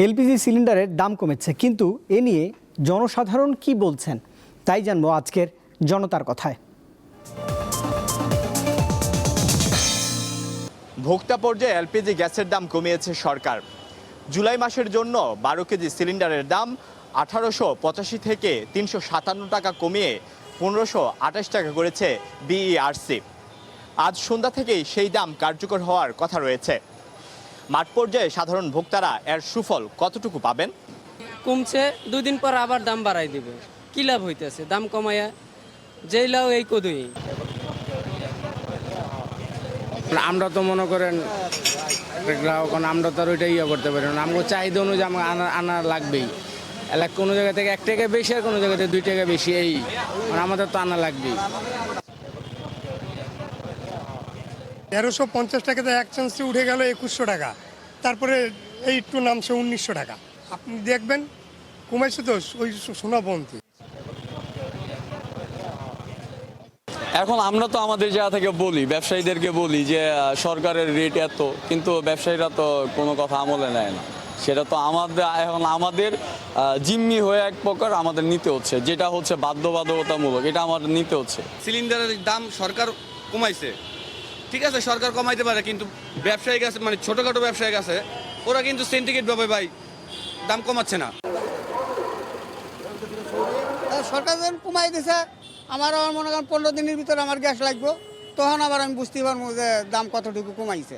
LPG সিলিন্ডারের দাম কমেছে, কিন্তু এ নিয়ে জনসাধারণ কি বলছেন তাই জানবো আজকের জনতার কথায়। ভোক্তা পর্যায়ে এলপিজি গ্যাসের দাম কমিয়েছে সরকার। জুলাই মাসের জন্য 12 কেজি সিলিন্ডারের দাম 1885 থেকে 357 টাকা কমিয়ে 1528 টাকা করেছে বিইআরসি। আজ সন্ধ্যা থেকেই সেই দাম কার্যকর হওয়ার কথা রয়েছে। মাঠ পর্যায়ে সাধারণ ভোক্তারা এর সুফল কতটুকু পাবেন? কমছে, 2 দিন পর আবার দাম বাড়াই দিবে। কি লাভ হইতেছে? দাম কমায়া যেই লাভ এই কদুই। আমরা তো মনে করেন গ্রাহক, আমরা তো আর ওইটা করতে পারি না। আমাকে চাহিদা অনুযায়ী আমাকে আনা লাগবেই। কোনো জায়গা থেকে 1 টাকা বেশি আর কোনো জায়গা থেকে 2 টাকা বেশি, এই আমাদের তো আনা লাগবেই। 1350 টাকাতে এক চান্সে উঠে গেল 2100 টাকা, তারপরে এই একটু নামছে 1900 টাকা। আপনি দেখবেন কমাইছে তো ওই সোনাপন্থী। এখন আমরা তো আমাদের জায়গা থেকে বলি, ব্যবসায়ীদেরকে বলি যে সরকারের রেট এত, কিন্তু ব্যবসায়ীরা তো কোনো কথা আমলে নেয় না। সেটা তো আমাদের জিম্মি হয়ে এক প্রকার আমাদের নিতে হচ্ছে, যেটা হচ্ছে বাধ্যবাধকতামূলক, এটা আমাদের নিতে হচ্ছে। সিলিন্ডারের দাম সরকার কমাইছে, ঠিক আছে, সরকার কমাইতে পারে, কিন্তু ব্যবসায়ী কাছে, মানে ছোটোখাটো ব্যবসায়ী কাছে ওরা কিন্তু সিন্ডিকেট ভাবে ভাই দাম কমাচ্ছে না। সরকার যখন কমাই দিছে, আমার মনে করেন 15 দিনের ভিতরে আমার গ্যাস লাগবে, তখন আবার আমি বুঝতে পারবো যে দাম কতটুকু কমাইছে।